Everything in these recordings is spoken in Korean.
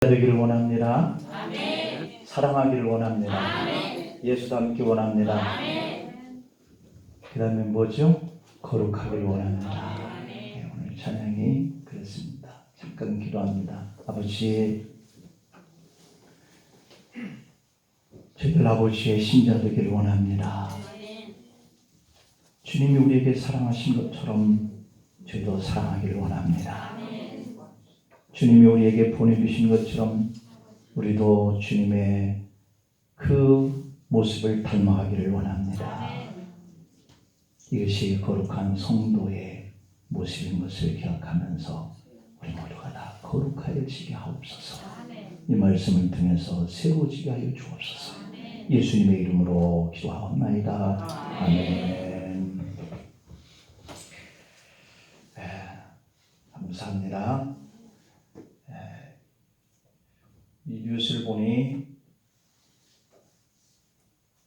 되기를 원합니다. 아멘. 사랑하기를 원합니다. 아멘. 예수 닮기 원합니다. 아멘. 그 다음에 뭐죠? 거룩하기를 원합니다. 네, 오늘 찬양이 그렇습니다. 잠깐 기도합니다. 아버지, 저희들 아버지의 신자 되기를 원합니다. 주님이 우리에게 사랑하신 것처럼 저희도 사랑하기를 원합니다. 주님이 우리에게 보내주신 것처럼 우리도 주님의 그 모습을 닮아가기를 원합니다. 이것이 거룩한 성도의 모습인 것을 기억하면서 우리 모두가 다 거룩하여지게 하옵소서. 이 말씀을 통해서 새로지게 하여 주옵소서. 예수님의 이름으로 기도하옵나이다. 아멘. 감사합니다. 이 뉴스를 보니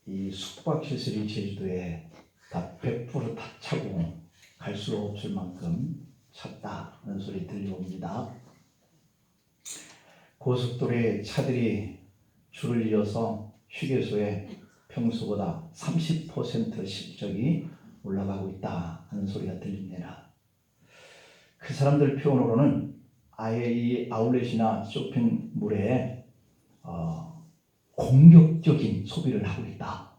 이 숙박시설이 제주도에 다 100% 다 차고 갈 수 없을 만큼 찼다는 소리 들려옵니다. 고속도로에 차들이 줄을 이어서 휴게소에 평소보다 30% 실적이 올라가고 있다 하는 소리가 들립니다. 그 사람들 표현으로는 아예 이 아울렛이나 쇼핑몰에 공격적인 소비를 하고 있다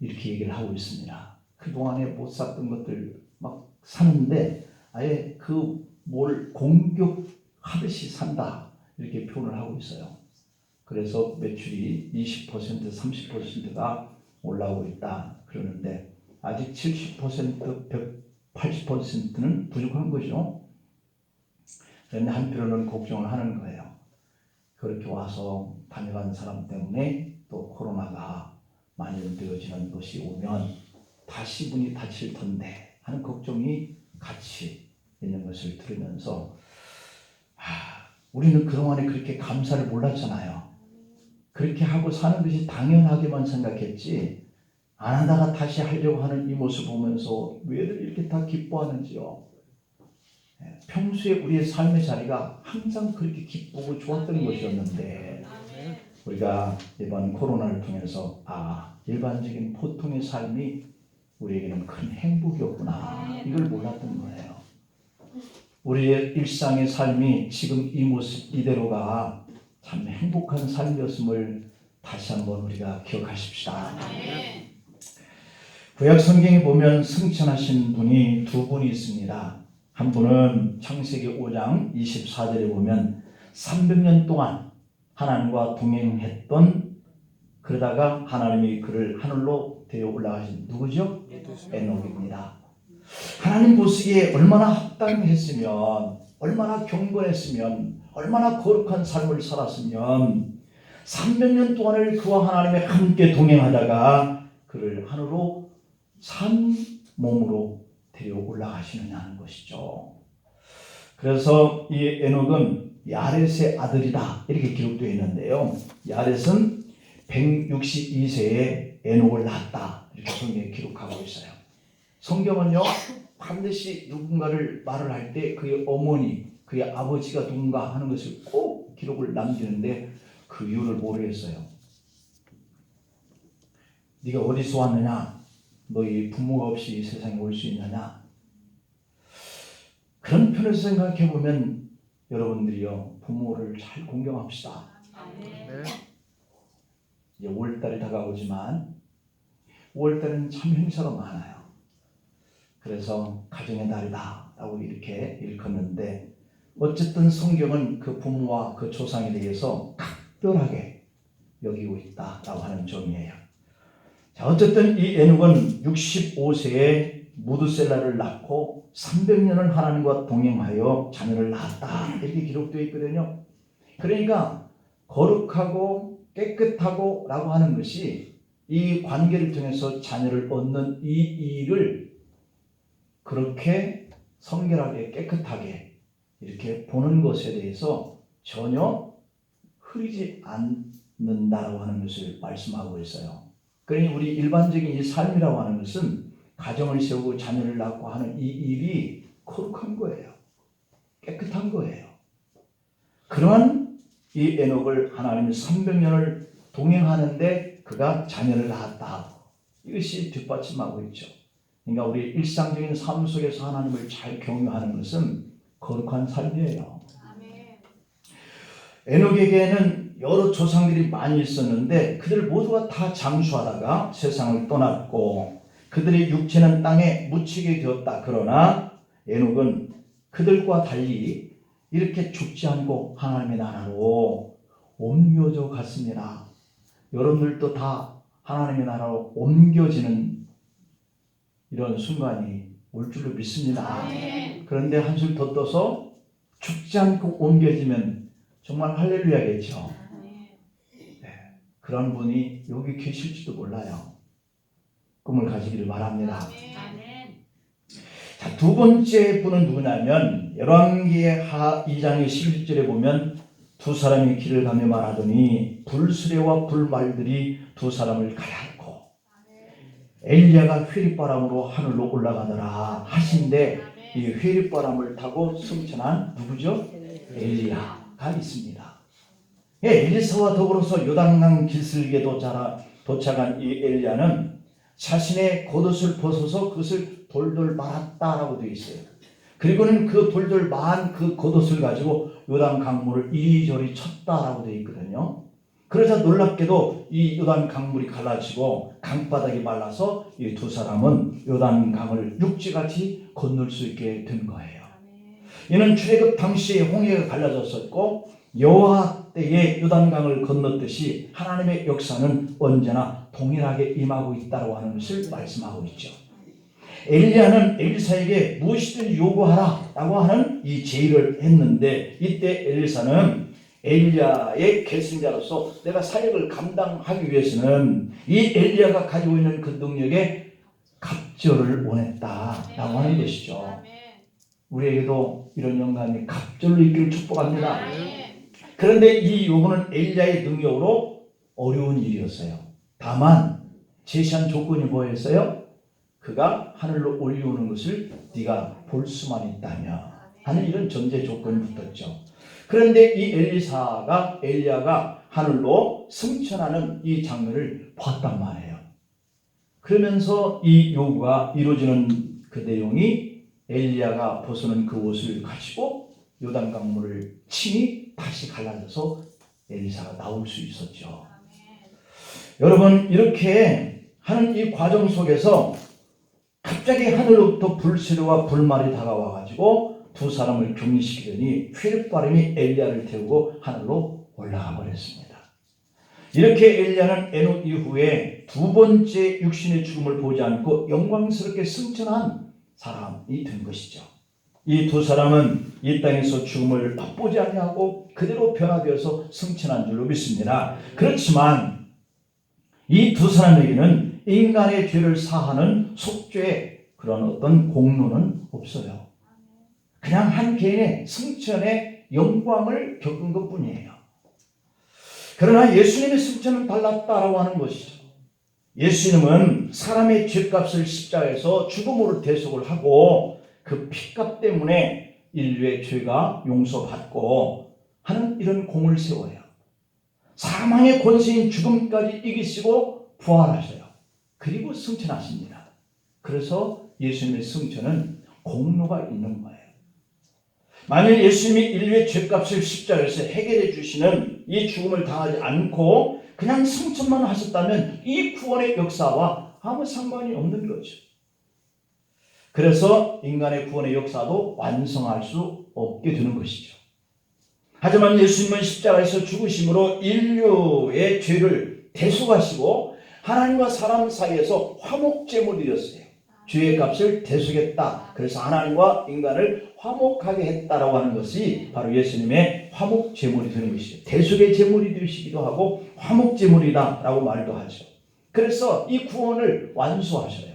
이렇게 얘기를 하고 있습니다. 그동안에 못 샀던 것들 막 사는데 아예 그 뭘 공격하듯이 산다 이렇게 표현을 하고 있어요. 그래서 매출이 20% 30%가 올라오고 있다 그러는데 아직 70% 80%는 부족한 거죠. 그런데 한편으로는 걱정을 하는 거예요. 그렇게 와서 다녀간 사람 때문에 또 코로나가 만연되어지는 것이 오면 다시 문이 닫힐 텐데 하는 걱정이 같이 있는 것을 들으면서 우리는 그동안에 그렇게 감사를 몰랐잖아요. 그렇게 하고 사는 것이 당연하게만 생각했지 안 하다가 다시 하려고 하는 이 모습 보면서 왜들 이렇게 다 기뻐하는지요. 평소에 우리의 삶의 자리가 항상 그렇게 기쁘고 좋았던 것이었는데 우리가 이번 코로나를 통해서 일반적인 보통의 삶이 우리에게는 큰 행복이었구나 이걸 몰랐던 거예요. 우리의 일상의 삶이 지금 이 모습 이대로가 참 행복한 삶이었음을 다시 한번 우리가 기억하십시다. 구약 성경에 보면 승천하신 분이 두 분이 있습니다. 한 분은 창세기 5장 24절에 보면 300년 동안 하나님과 동행했던 그러다가 하나님이 그를 하늘로 데려 올라가신 누구죠? 에녹입니다. 하나님 보시기에 얼마나 합당했으면 얼마나 경건했으면 얼마나 거룩한 삶을 살았으면 300년 동안을 그와 하나님이 함께 동행하다가 그를 하늘로 산 몸으로 데려 올라가시느냐는 것이죠. 그래서 이 에녹은 야렛의 아들이다 이렇게 기록되어 있는데요. 야렛은 162세에 에녹을 낳았다 이렇게 성경에 기록하고 있어요. 성경은요 반드시 누군가를 말을 할 때 그의 어머니 그의 아버지가 누군가 하는 것을 꼭 기록을 남기는데 그 이유를 모르겠어요. 네가 어디서 왔느냐? 너희 부모가 없이 이 세상에 올 수 있느냐? 그런 편에서 생각해 보면 여러분들이요 부모를 잘 공경합시다. 이제 5월달이 다가오지만 5월달은 참 행사가 많아요. 그래서 가정의 달이다 라고 이렇게 일컫는데 어쨌든 성경은 그 부모와 그 조상에 대해서 각별하게 여기고 있다라고 하는 점이에요. 자, 어쨌든 이 에녹은 65세에 무드셀라를 낳고 300년을 하나님과 동행하여 자녀를 낳았다 이렇게 기록되어 있거든요. 그러니까 거룩하고 깨끗하고 라고 하는 것이 이 관계를 통해서 자녀를 얻는 이 일을 그렇게 성결하게 깨끗하게 이렇게 보는 것에 대해서 전혀 흐리지 않는다라고 하는 것을 말씀하고 있어요. 그러니 우리 일반적인 이 삶이라고 하는 것은 가정을 세우고 자녀를 낳고 하는 이 일이 거룩한 거예요. 깨끗한 거예요. 그러한 이 에녹을 하나님이 300년을 동행하는데 그가 자녀를 낳았다. 이것이 뒷받침하고 있죠. 그러니까 우리 일상적인 삶 속에서 하나님을 잘 경유하는 것은 거룩한 삶이에요. 에녹에게는 여러 조상들이 많이 있었는데 그들 모두가 다 장수하다가 세상을 떠났고 그들의 육체는 땅에 묻히게 되었다. 그러나 에녹은 그들과 달리 이렇게 죽지 않고 하나님의 나라로 옮겨져 갔습니다. 여러분들도 다 하나님의 나라로 옮겨지는 이런 순간이 올 줄로 믿습니다. 그런데 한술 더 떠서 죽지 않고 옮겨지면 정말 할렐루야겠죠. 네, 그런 분이 여기 계실지도 몰라요. 꿈을 가지기를 바랍니다. 자, 두 번째 분은 누구냐면 열왕기하 2장의 11절에 보면 두 사람이 길을 가며 말하더니 불수레와 불말들이 두 사람을 가라앉고 엘리야가 회립바람으로 하늘로 올라가더라 하신데 이 회립바람을 타고 승천한 누구죠? 엘리야가 있습니다. 엘리사와 더불어서 요단강 기슭에 도착한 이 엘리야는 자신의 겉옷을 벗어서 그것을 돌돌 말았다라고 되어 있어요. 그리고는 그 돌돌 만 그 겉옷을 가지고 요단 강물을 이리저리 쳤다라고 되어 있거든요. 그러자 놀랍게도 이 요단 강물이 갈라지고 강바닥이 말라서 이 두 사람은 요단 강을 육지같이 건널 수 있게 된 거예요. 이는 출애굽 당시에 홍해가 갈라졌었고 여호와 때에 요단강을 건넜듯이 하나님의 역사는 언제나 동일하게 임하고 있다고 하는 것을 말씀하고 있죠. 엘리야는 엘리사에게 무엇이든 요구하라라고 하는 이 제의를 했는데 이때 엘리사는 엘리야의 계승자로서 내가 사역을 감당하기 위해서는 이 엘리야가 가지고 있는 그 능력에 갑절을 원했다라고 하는 것이죠. 우리에게도 이런 영감이 갑절로 있기를 축복합니다. 그런데 이 요구는 엘리야의 능력으로 어려운 일이었어요. 다만 제시한 조건이 뭐였어요? 그가 하늘로 올려오는 것을 네가 볼 수만 있다며 하는 이런 전제 조건이 붙었죠. 그런데 이 엘리야가 하늘로 승천하는 이 장면을 봤단 말이에요. 그러면서 이 요구가 이루어지는 그 내용이 엘리야가 벗어놓은 그 옷을 가지고 요단 강물을 치니 다시 갈라져서 엘리사가 나올 수 있었죠. 여러분, 이렇게 하는 이 과정 속에서 갑자기 하늘로부터 불수레와 불말이 다가와가지고 두 사람을 격리시키더니 회립바람이 엘리야를 태우고 하늘로 올라가 버렸습니다. 이렇게 엘리야는 에녹 이후에 두 번째 육신의 죽음을 보지 않고 영광스럽게 승천한 사람이 된 것이죠. 이 두 사람은 이 땅에서 죽음을 맛보지 아니하고 그대로 변화되어서 승천한 줄로 믿습니다. 그렇지만 이 두 사람에게는 인간의 죄를 사하는 속죄의 그런 어떤 공로는 없어요. 그냥 한 개인의 승천의 영광을 겪은 것뿐이에요. 그러나 예수님의 승천은 달랐다라고 하는 것이죠. 예수님은 사람의 죄값을 십자가에서 죽음으로 대속을 하고 그 피값 때문에 인류의 죄가 용서받고 하는 이런 공을 세워요. 사망의 권세인 죽음까지 이기시고 부활하셔요. 그리고 승천하십니다. 그래서 예수님의 승천은 공로가 있는 거예요. 만일 예수님이 인류의 죄값을 십자가에서 해결해 주시는 이 죽음을 당하지 않고 그냥 승천만 하셨다면 이 구원의 역사와 아무 상관이 없는 거죠. 그래서 인간의 구원의 역사도 완성할 수 없게 되는 것이죠. 하지만 예수님은 십자가에서 죽으심으로 인류의 죄를 대속하시고 하나님과 사람 사이에서 화목제물이 되었어요. 죄의 값을 대속했다. 그래서 하나님과 인간을 화목하게 했다라고 하는 것이 바로 예수님의 화목제물이 되는 것이죠. 대속의 제물이 되시기도 하고 화목제물이다라고 말도 하죠. 그래서 이 구원을 완수하셔요.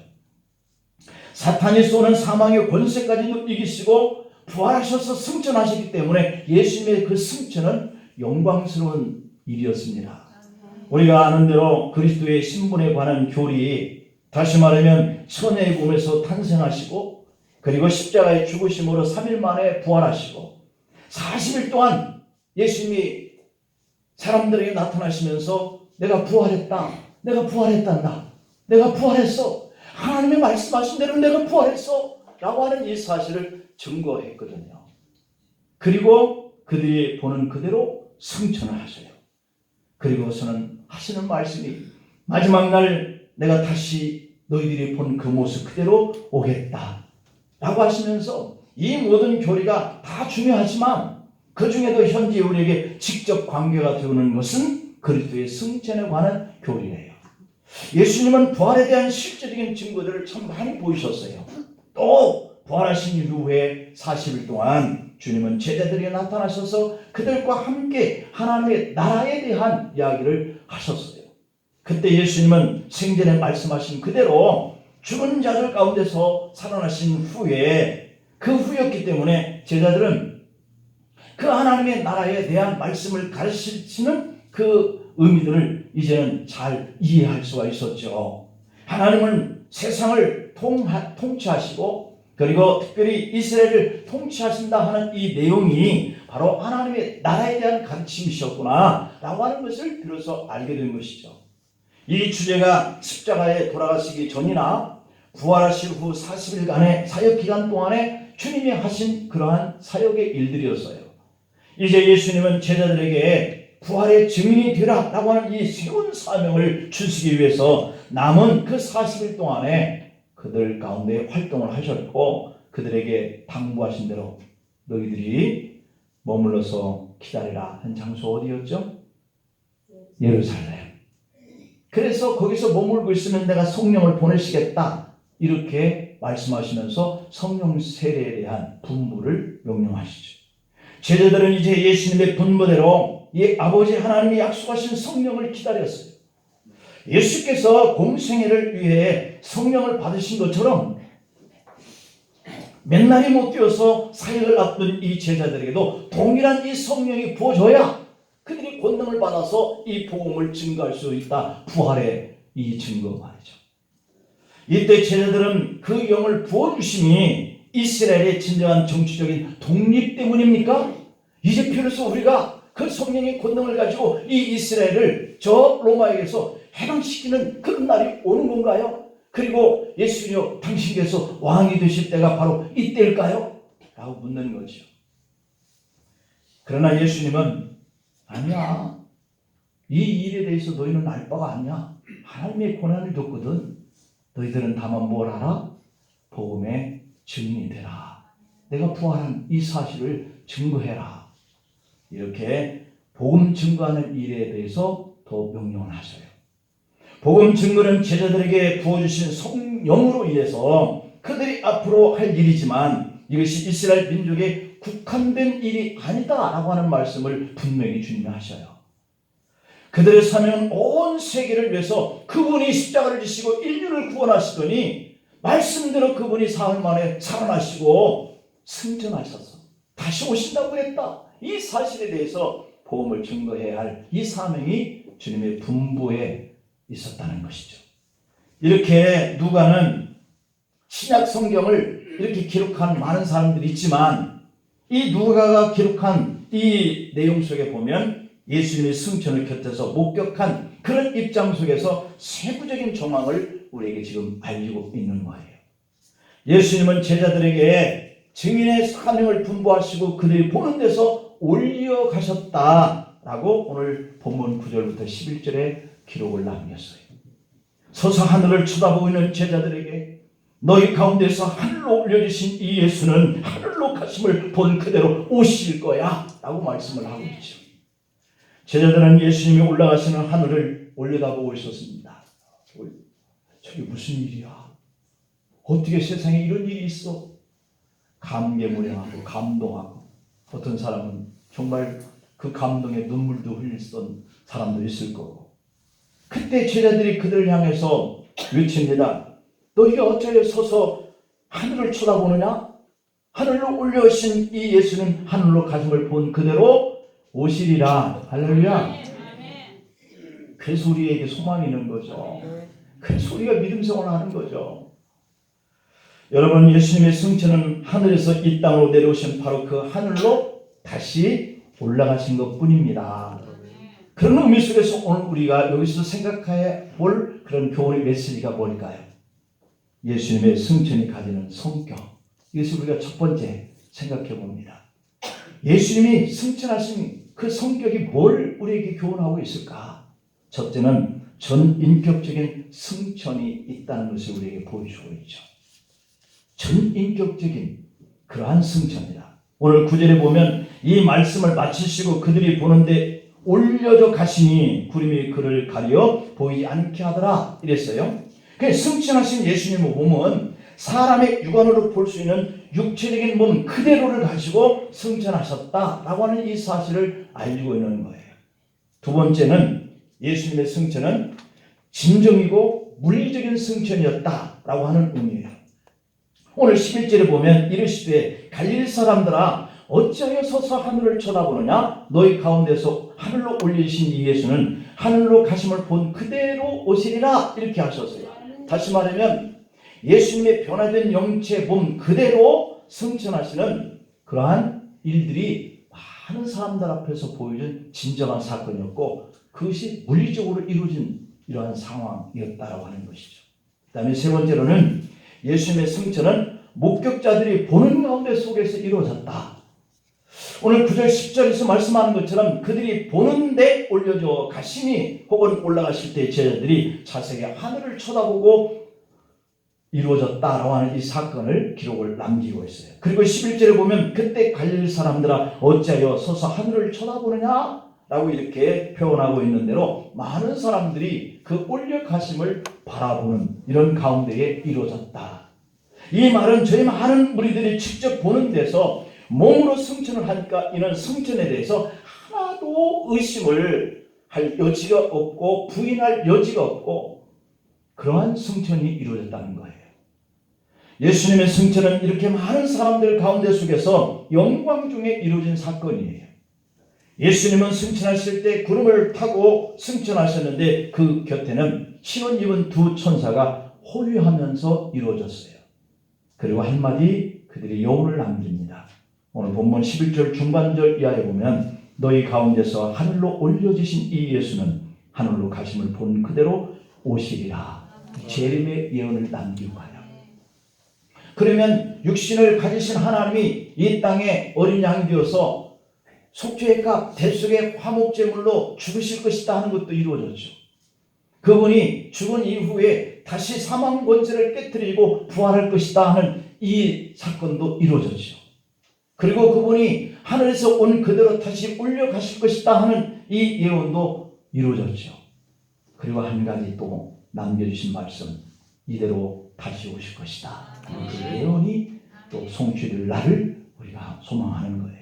사탄이 쏘는 사망의 권세까지도 이기시고 부활하셔서 승천하시기 때문에 예수님의 그 승천은 영광스러운 일이었습니다. 우리가 아는 대로 그리스도의 신분에 관한 교리, 다시 말하면 천의 몸에서 탄생하시고 그리고 십자가의 죽으심으로 3일 만에 부활하시고 40일 동안 예수님이 사람들에게 나타나시면서 내가 부활했다. 내가 부활했단다. 내가 부활했어. 하나님의 말씀하신 대로 내가 부활했어. 라고 하는 이 사실을 증거했거든요. 그리고 그들이 보는 그대로 승천을 하셔요. 그리고서는 하시는 말씀이 마지막 날 내가 다시 너희들이 본 그 모습 그대로 오겠다. 라고 하시면서 이 모든 교리가 다 중요하지만 그 중에도 현재 우리에게 직접 관계가 되는 것은 그리스도의 승천에 관한 교리예요. 예수님은 부활에 대한 실제적인 증거들을 참 많이 보이셨어요. 또 부활하신 이후에 40일 동안 주님은 제자들에게 나타나셔서 그들과 함께 하나님의 나라에 대한 이야기를 하셨어요. 그때 예수님은 생전에 말씀하신 그대로 죽은 자들 가운데서 살아나신 후에 그 후였기 때문에 제자들은 그 하나님의 나라에 대한 말씀을 가르치시는 그 의미들을 이제는 잘 이해할 수가 있었죠. 하나님은 세상을 통치하시고 그리고 특별히 이스라엘을 통치하신다 하는 이 내용이 바로 하나님의 나라에 대한 가르침이셨구나 라고 하는 것을 비로소 알게 된 것이죠. 이 주제가 십자가에 돌아가시기 전이나 부활하실 후 40일간의 사역기간 동안에 주님이 하신 그러한 사역의 일들이었어요. 이제 예수님은 제자들에게 부활의 증인이 되라 라고 하는 이 새로운 사명을 주시기 위해서 남은 그 40일 동안에 그들 가운데 활동을 하셨고 그들에게 당부하신 대로 너희들이 머물러서 기다리라 한 장소 어디였죠? 예루살렘. 그래서 거기서 머물고 있으면 내가 성령을 보내시겠다 이렇게 말씀하시면서 성령 세례에 대한 분부를 명령하시죠. 제자들은 이제 예수님의 분부대로 이 아버지 하나님이 약속하신 성령을 기다렸어요. 예수께서 공생애를 위해 성령을 받으신 것처럼 몇 날이 못 되어서 사역을 앞둔 이 제자들에게도 동일한 이 성령이 부어져야 그들이 권능을 받아서 이 복음을 증거할 수 있다. 부활의 이 증거 말이죠. 이때 제자들은 그 영을 부어주심이 이스라엘의 진정한 정치적인 독립 때문입니까? 이제 비로소 우리가 그 성령의 권능을 가지고 이 이스라엘을 저 로마에게서 해방시키는 그런 날이 오는 건가요? 그리고 예수님여 당신께서 왕이 되실 때가 바로 이때일까요? 라고 묻는 거죠. 그러나 예수님은 아니야. 이 일에 대해서 너희는 알 바가 아니야. 하나님의 고난을 줬거든. 너희들은 다만 뭘 알아? 복음의 증인이 되라. 내가 부활한 이 사실을 증거해라. 이렇게 복음 증거하는 일에 대해서 더 명령을 하셔요. 복음 증거는 제자들에게 부어주신 성령으로 인해서 그들이 앞으로 할 일이지만 이것이 이스라엘 민족의 국한된 일이 아니다라고 하는 말씀을 분명히 주님이 하셔요. 그들의 사명은 온 세계를 위해서 그분이 십자가를 지시고 인류를 구원하시더니 말씀대로 그분이 사흘 만에 살아나시고 승천하셔서 다시 오신다고 그랬다. 이 사실에 대해서 복음을 증거해야 할 이 사명이 주님의 분부에 있었다는 것이죠. 이렇게 누가는 신약 성경을 이렇게 기록한 많은 사람들이 있지만 이 누가가 기록한 이 내용 속에 보면 예수님의 승천을 곁에서 목격한 그런 입장 속에서 세부적인 정황을 우리에게 지금 알리고 있는 거예요. 예수님은 제자들에게 증인의 사명을 분부하시고 그들이 보는 데서 올려가셨다라고 오늘 본문 9절부터 11절에 기록을 남겼어요. 서서 하늘을 쳐다보고 있는 제자들에게 너희 가운데서 하늘로 올려주신 이 예수는 하늘로 가심을 본 그대로 오실 거야 라고 말씀을 하고 있죠. 제자들은 예수님이 올라가시는 하늘을 올려다보고 있었습니다. 저게 무슨 일이야? 어떻게 세상에 이런 일이 있어? 감개무량하고 감동하고 어떤 사람은 정말 그 감동에 눈물도 흘렸던 사람도 있을 거고 그때 제자들이 그들을 향해서 외칩니다. 너희가 어찌하여 서서 하늘을 쳐다보느냐? 하늘로 올려오신 이 예수는 하늘로 가심을 본 그대로 오시리라. 할렐루야. 그래서 우리에게 소망이 있는 거죠. 그래서 우리가 믿음 생활을 하는 거죠. 여러분 예수님의 승천은 하늘에서 이 땅으로 내려오신 바로 그 하늘로 다시 올라가신 것 뿐입니다. 그런 의미 속에서 오늘 우리가 여기서 생각해 볼 그런 교훈의 메시지가 뭘까요? 예수님의 승천이 가지는 성격. 이것을 우리가 첫 번째 생각해 봅니다. 예수님이 승천하신 그 성격이 뭘 우리에게 교훈하고 있을까? 첫째는 전인격적인 승천이 있다는 것을 우리에게 보여주고 있죠. 전인격적인 그러한 승천이다. 오늘 9절에 보면 이 말씀을 마치시고 그들이 보는데 올려져 가시니 구름이 그를 가려 보이지 않게 하더라 이랬어요. 승천하신 예수님의 몸은 사람의 육안으로 볼 수 있는 육체적인 몸 그대로를 가지고 승천하셨다라고 하는 이 사실을 알고 있는 거예요. 두 번째는 예수님의 승천은 진정이고 물리적인 승천이었다라고 하는 의미예요. 오늘 11절에 보면 이르시되 갈릴리 사람들아 어찌하여 서서 하늘을 쳐다보느냐 너희 가운데서 하늘로 올리신 이 예수는 하늘로 가심을 본 그대로 오시리라 이렇게 하셨어요. 다시 말하면 예수님의 변화된 영체 몸 그대로 승천하시는 그러한 일들이 많은 사람들 앞에서 보여준 진정한 사건이었고 그것이 물리적으로 이루어진 이러한 상황이었다라고 하는 것이죠. 그 다음에 세 번째로는 예수님의 승천은 목격자들이 보는 가운데 속에서 이루어졌다. 오늘 9절 10절에서 말씀하는 것처럼 그들이 보는데 올려져 가시니 혹은 올라가실 때 제자들이 자세히 하늘을 쳐다보고 이루어졌다라고 하는 이 사건을 기록을 남기고 있어요. 그리고 11절에 보면 그때 갈릴리 사람들아 어찌하여 서서 하늘을 쳐다보느냐 라고 이렇게 표현하고 있는 대로 많은 사람들이 그 올려가심을 바라보는 이런 가운데에 이루어졌다. 이 말은 저희 많은 무리들이 직접 보는 데서 몸으로 승천을 하니까 이는 승천에 대해서 하나도 의심을 할 여지가 없고 부인할 여지가 없고 그러한 승천이 이루어졌다는 거예요. 예수님의 승천은 이렇게 많은 사람들 가운데 속에서 영광 중에 이루어진 사건이에요. 예수님은 승천하실 때 구름을 타고 승천하셨는데 그 곁에는 신혼 입은 두 천사가 호위하면서 이루어졌어요. 그리고 한마디 그들이 여운을 남깁니다. 오늘 본문 11절 중반절 이하에 보면 너희 가운데서 하늘로 올려지신 이 예수는 하늘로 가심을 본 그대로 오시리라. 재림의 예언을 남기고 가요. 그러면 육신을 가지신 하나님이 이 땅에 어린 양이 되어서 속죄의 값 대속의 화목제물로 죽으실 것이다 하는 것도 이루어졌죠. 그분이 죽은 이후에 다시 사망 권세를 깨뜨리고 부활할 것이다 하는 이 사건도 이루어졌죠. 그리고 그분이 하늘에서 온 그대로 다시 올려가실 것이다 하는 이 예언도 이루어졌죠. 그리고 한 가지 또 남겨주신 말씀, 이대로 다시 오실 것이다. 그 예언이 또 성취될 날을 우리가 소망하는 거예요.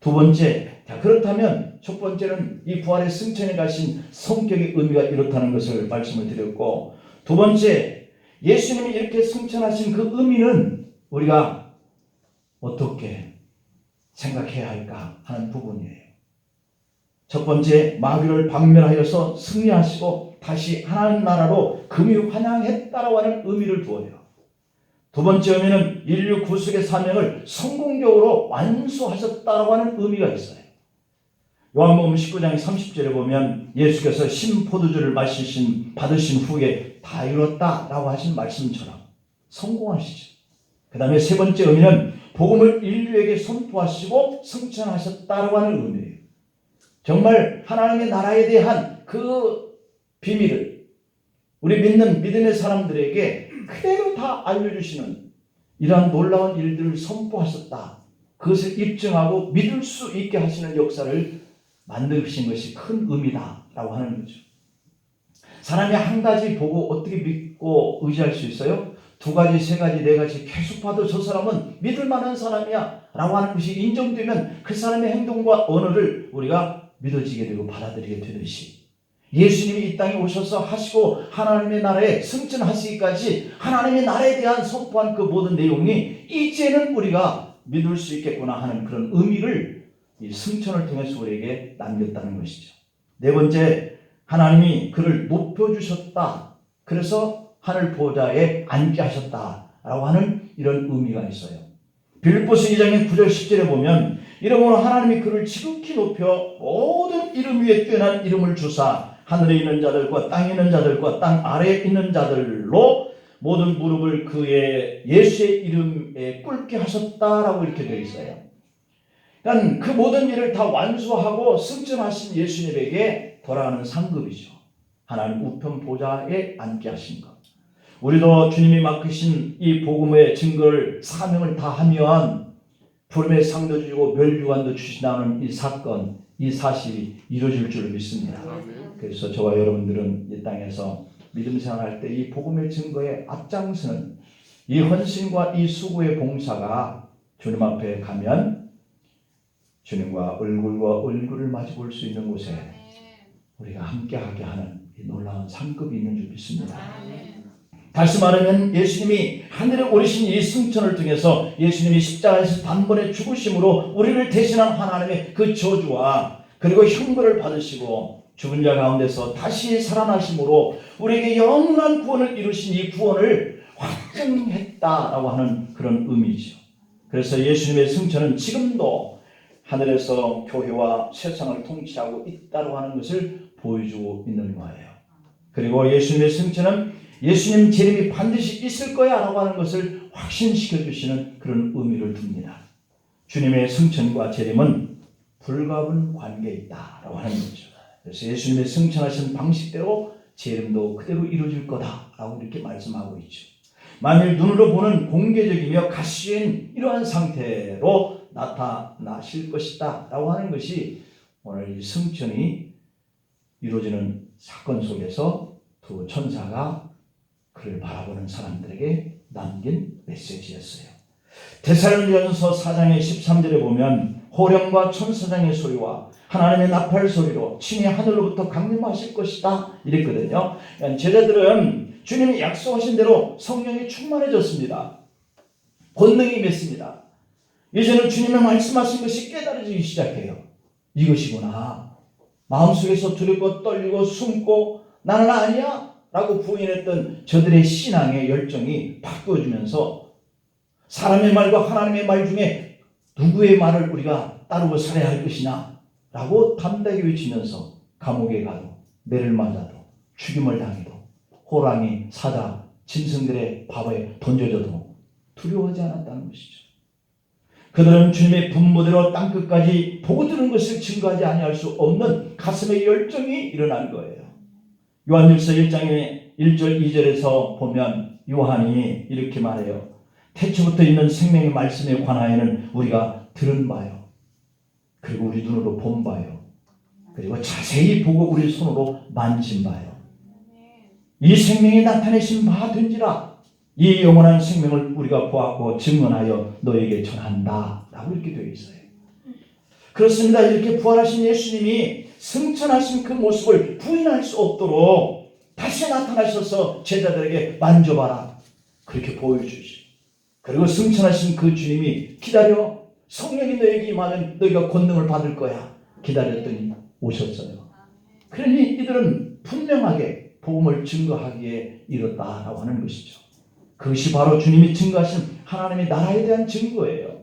두 번째, 자 그렇다면 첫 번째는 이 부활의 승천에 가신 성격의 의미가 이렇다는 것을 말씀을 드렸고, 두 번째, 예수님이 이렇게 승천하신 그 의미는 우리가 어떻게 생각해야 할까 하는 부분이에요. 첫 번째, 마귀를 박멸하여서 승리하시고 다시 하나님 나라로 금이 환영했다라고 하는 의미를 두어요. 두 번째 의미는 인류 구속의 사명을 성공적으로 완수하셨다라고 하는 의미가 있어요. 요한복음 19장 30절에 보면 예수께서 신포도주를 받으신 후에 다 이뤘다라고 하신 말씀처럼 성공하시죠. 그 다음에 세 번째 의미는 복음을 인류에게 선포하시고 승천하셨다라고 하는 의미예요. 정말 하나님의 나라에 대한 그 비밀을 우리 믿는 믿음의 사람들에게 그대로 다 알려주시는 이러한 놀라운 일들을 선포하셨다. 그것을 입증하고 믿을 수 있게 하시는 역사를 만드신 것이 큰 의미다라고 하는 거죠. 사람이 한 가지 보고 어떻게 믿고 의지할 수 있어요? 두 가지, 세 가지, 네 가지 계속 봐도 저 사람은 믿을 만한 사람이야 라고 하는 것이 인정되면 그 사람의 행동과 언어를 우리가 믿어지게 되고 받아들이게 되듯이 예수님이 이 땅에 오셔서 하시고 하나님의 나라에 승천하시기까지 하나님의 나라에 대한 선포한 그 모든 내용이 이제는 우리가 믿을 수 있겠구나 하는 그런 의미를 이 승천을 통해서 우리에게 남겼다는 것이죠. 네 번째, 하나님이 그를 높여주셨다. 그래서 하늘 보좌에 앉게 하셨다라고 하는 이런 의미가 있어요. 빌립보서 2장의 9절 10절에 보면 이러므로 하나님이 그를 지극히 높여 모든 이름 위에 뛰어난 이름을 주사 하늘에 있는 자들과 땅에 있는 자들과 땅 아래에 있는 자들로 모든 무릎을 그의 예수의 이름에 꿇게 하셨다라고 이렇게 되어 있어요. 그러니까 그 모든 일을 다 완수하고 승천하신 예수님에게 돌아가는 상급이죠. 하나님 우편 보좌에 앉게 하신 것. 우리도 주님이 맡기신 이 복음의 증거를 사명을 다하면 부름의 상도 주시고 멸류관도 주신다는 이 사건, 이 사실이 이루어질 줄 믿습니다. 그래서 저와 여러분들은 이 땅에서 믿음 생활할 때 이 복음의 증거에 앞장서는 이 헌신과 이 수고의 봉사가 주님 앞에 가면 주님과 얼굴과 얼굴을 마주 볼 수 있는 곳에 우리가 함께하게 하는 이 놀라운 상급이 있는 줄 믿습니다. 다시 말하면 예수님이 하늘에 오르신 이 승천을 통해서 예수님이 십자가에서 단번에 죽으심으로 우리를 대신한 하나님의 그 저주와 그리고 형벌을 받으시고 죽은 자 가운데서 다시 살아나심으로 우리에게 영원한 구원을 이루신 이 구원을 확증했다라고 하는 그런 의미죠. 그래서 예수님의 승천은 지금도 하늘에서 교회와 세상을 통치하고 있다고 하는 것을 보여주고 있는 거예요. 그리고 예수님의 승천은 예수님 재림이 반드시 있을 거야 라고 하는 것을 확신시켜 주시는 그런 의미를 둡니다. 주님의 승천과 재림은 불가분 관계에 있다라고 하는 거죠. 그래서 예수님의 승천하신 방식대로 재림도 그대로 이루어질 거다라고 이렇게 말씀하고 있죠. 만일 눈으로 보는 공개적이며 가시인 이러한 상태로 나타나실 것이다 라고 하는 것이 오늘 이 승천이 이루어지는 사건 속에서 두 천사가 그를 바라보는 사람들에게 남긴 메시지였어요. 데살로니가전서 4장의 13절에 보면 호령과 천사장의 소리와 하나님의 나팔 소리로 친히 하늘로부터 강림하실 것이다 이랬거든요. 제자들은 주님이 약속하신 대로 성령이 충만해졌습니다. 권능이 임했습니다. 이제는 주님의 말씀하신 것이 깨달아지기 시작해요. 이것이구나. 마음속에서 두렵고 떨리고 숨고 나는 아니야 라고 부인했던 저들의 신앙의 열정이 바꾸어지면서 사람의 말과 하나님의 말 중에 누구의 말을 우리가 따르고 살아야 할 것이냐 라고 담대하게 외치면서 감옥에 가도 매를 맞아도 죽임을 당해도 호랑이, 사자, 짐승들의 밥에 던져져도 두려워하지 않았다는 것이죠. 그들은 주님의 분모대로 땅끝까지 보고 들은 것을 증거하지 아니할 수 없는 가슴의 열정이 일어난 거예요. 요한일서 1장의 1절 2절에서 보면 요한이 이렇게 말해요. 태초부터 있는 생명의 말씀에 관하여는 우리가 들은 바요. 그리고 우리 눈으로 본 바요. 그리고 자세히 보고 우리 손으로 만진 바요. 이 생명이 나타내신 바 된지라 이 영원한 생명을 우리가 보았고 증언하여 너에게 전한다 라고 이렇게 되어 있어요. 그렇습니다. 이렇게 부활하신 예수님이 승천하신 그 모습을 부인할 수 없도록 다시 나타나셔서 제자들에게 만져봐라 그렇게 보여주시. 그리고 승천하신 그 주님이 기다려 성령이 너에게 임하면 너희가 권능을 받을 거야 기다렸더니 오셨어요. 그러니 이들은 분명하게 복음을 증거하기에 이뤘다라고 하는 것이죠. 그것이 바로 주님이 증거하신 하나님의 나라에 대한 증거예요.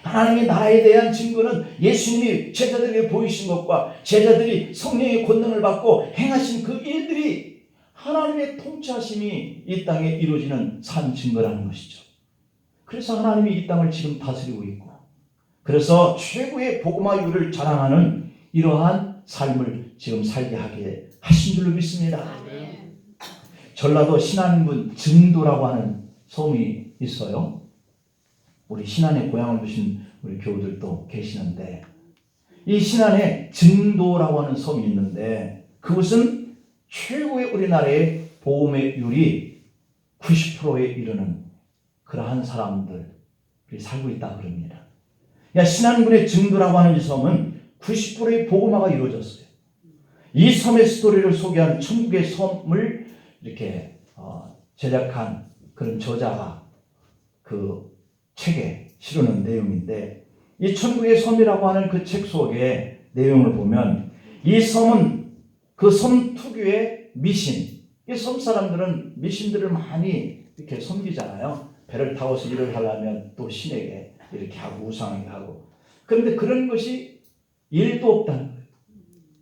하나님의 나라에 대한 증거는 예수님이 제자들에게 보이신 것과 제자들이 성령의 권능을 받고 행하신 그 일들이 하나님의 통치하심이 이 땅에 이루어지는 산 증거라는 것이죠. 그래서 하나님이 이 땅을 지금 다스리고 있고 그래서 최고의 복음화율을 자랑하는 이러한 삶을 지금 살게 하게 하신 줄로 믿습니다. 전라도 신안군 증도라고 하는 섬이 있어요. 우리 신안에 고향을 두신 우리 교우들도 계시는데 이 신안에 증도라고 하는 섬이 있는데 그곳은 최고의 우리나라의 보험의율이 90%에 이르는 그러한 사람들이 살고 있다 그럽니다. 신안군의 증도라고 하는 이 섬은 90%의 복음화가 이루어졌어요. 이 섬의 스토리를 소개한 천국의 섬을 이렇게 제작한 그런 저자가 그 책에 실은 내용인데 이 천국의 섬이라고 하는 그 책 속의 내용을 보면 이 섬은 그 섬 특유의 미신, 이 섬 사람들은 미신들을 많이 이렇게 섬기잖아요. 배를 타고서 일을 하려면 또 신에게 이렇게 하고 우상에게 하고, 그런데 그런 것이 일도 없다는 거예요.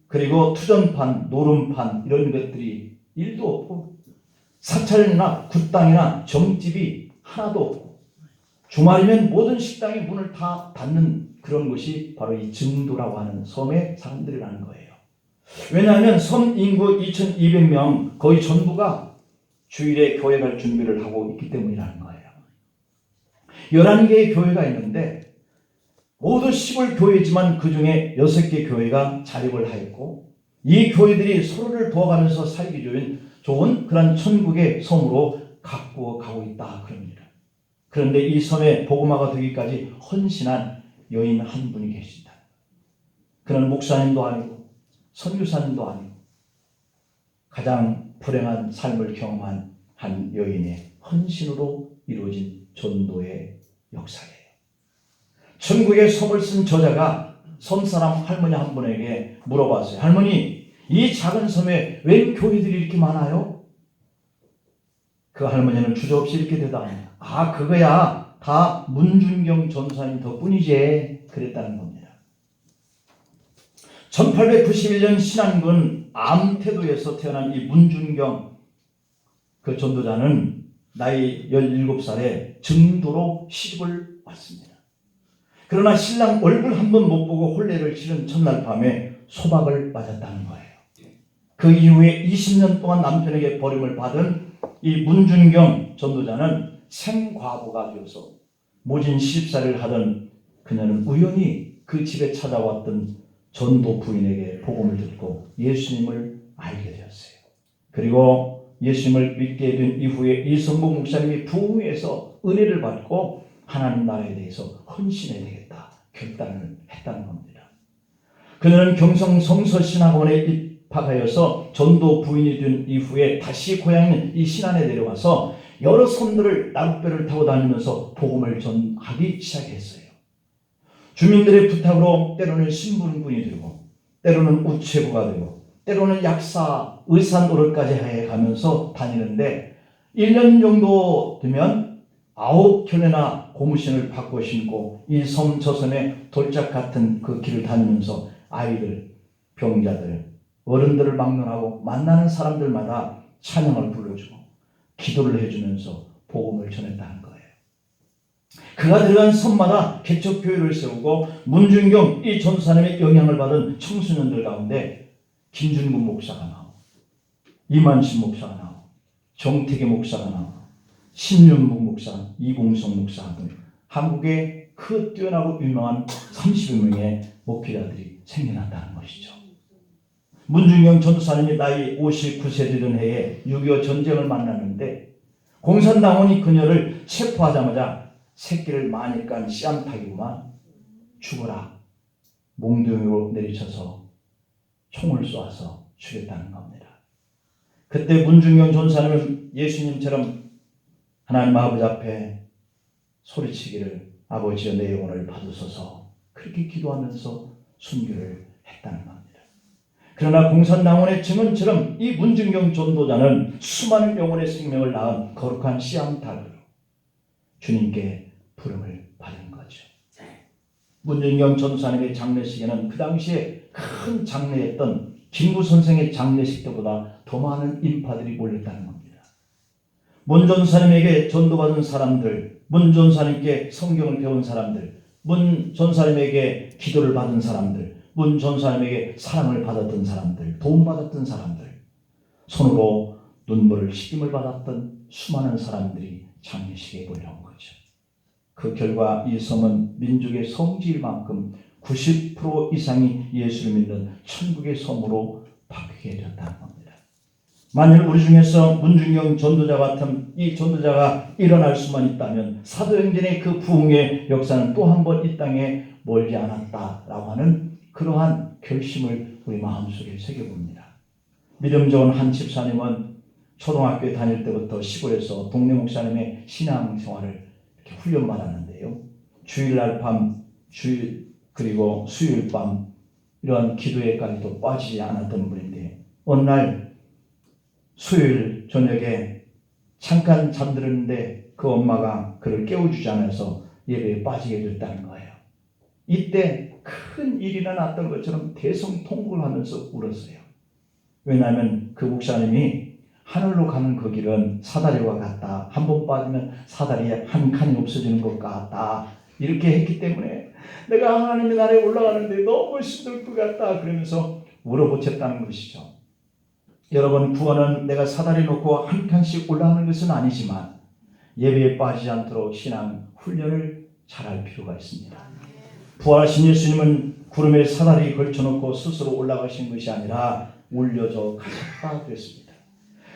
그리고 투전판, 노름판 이런 것들이 일도 없고, 사찰이나 굿당이나 점집이 하나도 없고, 주말이면 모든 식당의 문을 다 닫는 그런 것이 바로 이 증도라고 하는 섬의 사람들이라는 거예요. 왜냐하면 섬 인구 2200명 거의 전부가 주일에 교회 갈 준비를 하고 있기 때문이라는 거예요. 11개의 교회가 있는데 모두 시골 교회지만 그 중에 6개 교회가 자립을 하였고, 이 교회들이 서로를 도와가면서 살기 좋은 그런 천국의 섬으로 가꾸어 가고 있다 그럽니다. 그런데 이 섬에 복음화가 되기까지 헌신한 여인 한 분이 계신다. 그는 목사님도 아니고 선교사님도 아니고 가장 불행한 삶을 경험한 한 여인의 헌신으로 이루어진 전도의 역사예요. 천국의 섬을 쓴 저자가 섬사람 할머니 한 분에게 물어봤어요. 할머니, 이 작은 섬에 웬 교회들이 이렇게 많아요? 그 할머니는 주저없이 이렇게 대답합니다. 아, 그거야 다 문준경 전사님 덕분이지. 그랬다는 겁니다. 1891년 신안군 암태도에서 태어난 이 문준경 그 전도자는 나이 17살에 증도로 시집을 왔습니다. 그러나 신랑 얼굴 한 번 못 보고 혼례를 치른 첫날 밤에 소박을 맞았다는 거예요. 그 이후에 20년 동안 남편에게 버림을 받은 이 문준경 전도자는 생과부가 되어서 모진 시집살이를 하던 그녀는 우연히 그 집에 찾아왔던 전도 부인에게 복음을 듣고 예수님을 알게 되었어요. 그리고 예수님을 믿게 된 이후에 이성복 목사님이 부흥회에서 은혜를 받고 하나님 나라에 대해서 헌신해야 되겠다 결단을 했다는 겁니다. 그녀는 경성 성서신학원에 입학하여서 전도 부인이 된 이후에 다시 고향인 이 신안에 내려와서 여러 섬들을 나룻배를 타고 다니면서 복음을 전하기 시작했어요. 주민들의 부탁으로 때로는 신분군이 되고, 때로는 우체부가 되고, 때로는 약사, 의사 노릇까지 해가면서 다니는데 1년 정도 되면 9켤레나 고무신을 바꿔 신고 이 섬 저 섬의 돌짝 같은 그 길을 다니면서 아이들, 병자들, 어른들을 막론하고 만나는 사람들마다 찬양을 불러주고 기도를 해주면서 복음을 전했다는 거예요. 그가 들어간 섬마다 개척교회를 세우고 문준경 이 전사님의 영향을 받은 청소년들 가운데 김준근 목사가 나오고 이만신 목사가 나오고 정택의 목사가 나오고 신윤묵 목사, 이공성 목사 등 한국의 그 뛰어나고 유명한 30여 명의 목회자들이 생겨났다는 것이죠. 문준경 전도사님이 나이 59세 되던 해에 6.25 전쟁을 만났는데 공산당원이 그녀를 체포하자마자 새끼를 많이 깐 씨암탉이구만 죽어라 몽둥이로 내리쳐서 총을 쏘아서 죽였다는 겁니다. 그때 문준경 전사님은 예수님처럼 하나님 아버지 앞에 소리치기를 아버지여 내 영혼을 받으소서 그렇게 기도하면서 순교를 했다는 겁니다. 그러나 공산당원의 증언처럼 이 문준경 전도자는 수많은 영혼의 생명을 낳은 거룩한 씨암탉으로 주님께 부름을 받은 거죠. 문준경 전도사님의 장례식에는 그 당시에 큰 장례였던 김구 선생의 장례식 때보다 더 많은 인파들이 몰렸다는 겁니다. 문 전사님에게 전도받은 사람들, 문 전사님께 성경을 배운 사람들, 문 전사님에게 기도를 받은 사람들, 문 전사님에게 사랑을 받았던 사람들, 도움받았던 사람들, 손으로 눈물을 씻김을 받았던 수많은 사람들이 장례식에 몰려온 거죠. 그 결과 이 섬은 민족의 성지일 만큼 90% 이상이 예수를 믿는 천국의 섬으로 바뀌게 되었다는 겁니다. 만일 우리 중에서 문준경 전도자 같은 이 전도자가 일어날 수만 있다면 사도행전의 그 부흥의 역사는 또 한 번 이 땅에 멀지 않았다라고 하는 그러한 결심을 우리 마음속에 새겨봅니다. 믿음 좋은 한 집사님은 초등학교에 다닐 때부터 시골에서 동네 목사님의 신앙생활을 이렇게 훈련받았는데요. 주일날 밤, 그리고 수요일 밤 이러한 기도회까지도 빠지지 않았던 분인데 어느 날 수요일 저녁에 잠깐 잠들었는데 그 엄마가 그를 깨워주지 않아서 예배에 빠지게 됐다는 거예요. 이때 큰 일이 일어났던 것처럼 대성통곡하면서 울었어요. 왜냐하면 그 목사님이 하늘로 가는 그 길은 사다리와 같다. 한 번 빠지면 사다리에 한 칸이 없어지는 것 같다. 이렇게 했기 때문에 내가 하나님의 나라에 올라가는데 너무 힘들 것 같다. 그러면서 울어보쳤다는 것이죠. 여러분, 구원은 내가 사다리 놓고 한 칸씩 올라가는 것은 아니지만 예배에 빠지지 않도록 신앙 훈련을 잘할 필요가 있습니다. 부활하신 예수님은 구름에 사다리 걸쳐놓고 스스로 올라가신 것이 아니라 올려져 가셨다 그랬습니다.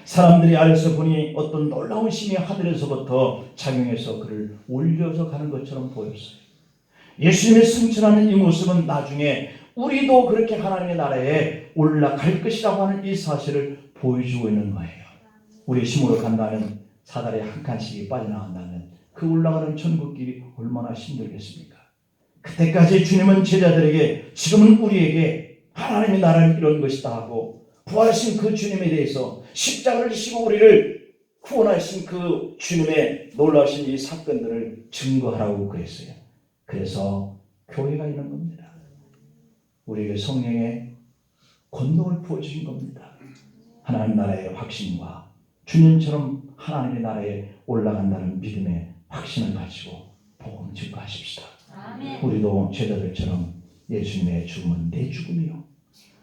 사람들이 아래서 보니 어떤 놀라운 힘이 하늘에서부터 작용해서 그를 올려져 가는 것처럼 보였어요. 예수님의 승천하는 이 모습은 나중에 우리도 그렇게 하나님의 나라에 올라갈 것이라고 하는 이 사실을 보여주고 있는 거예요. 우리 힘으로 간다면 사다리에 한 칸씩이 빠져나간다면 그 올라가는 천국길이 얼마나 힘들겠습니까? 그때까지 주님은 제자들에게 지금은 우리에게 하나님의 나라를 이룬 것이다 하고 부활하신 그 주님에 대해서 십자가를 지시고 우리를 구원하신 그 주님의 놀라우신 이 사건들을 증거하라고 그랬어요. 그래서 교회가 있는 겁니다. 우리에게 성령의 권능을 부어주신 겁니다. 하나님 나라의 확신과 주님처럼 하나님의 나라에 올라간다는 믿음의 확신을 가지고 복음 증거하십시다. 아멘. 우리도 제자들처럼 예수님의 죽음은 내 죽음이요,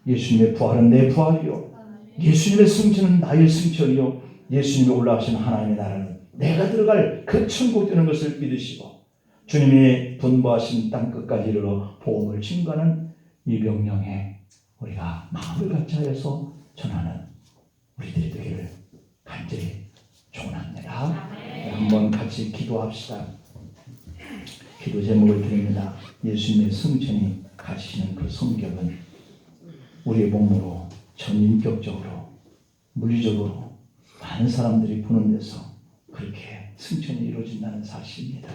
예수님의 부활은 내 부활이요, 예수님의 승천은 나의 승천이요, 예수님이 올라가신 하나님의 나라는 내가 들어갈 그 천국 되는 것을 믿으시고 주님이 분부하신 땅 끝까지 이르러 복음을 증거하는 이 명령에 우리가 마음을 같이 하여서 전하는 우리들이 되기를 간절히 축원합니다. 한번 같이 기도합시다. 기도 제목을 드립니다. 예수님의 승천이 가시는 그 성격은 우리의 몸으로 전인격적으로 물리적으로 많은 사람들이 보는 데서 그렇게 승천이 이루어진다는 사실입니다.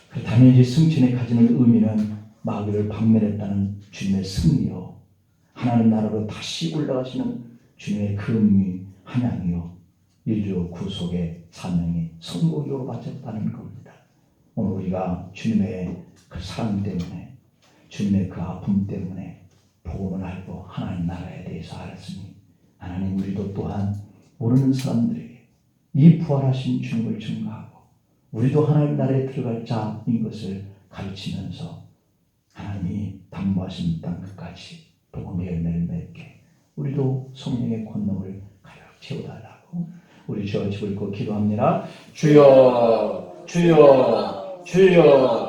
그렇다면 이 승천이 가지는 의미는 마귀를 박멸했다는 주님의 승리요, 하나님 나라로 다시 올라가시는 주님의 금이 한양이요, 인류 구속의 사명이 성공적으로 바쳤다는 겁니다. 오늘 우리가 주님의 그 사랑 때문에, 주님의 그 아픔 때문에 복음을 알고 하나님 나라에 대해서 알았으니 하나님 우리도 또한 모르는 사람들에게 이 부활하신 주님을 증거하고 우리도 하나님 나라에 들어갈 자인 것을 가르치면서 하나님이 당부하신 땅 끝까지 복음의 열매를 맺게 우리도 성령의 권능을 가득 채워달라고 우리 주여 집을 고 기도합니다. 주여, 주여, 주여.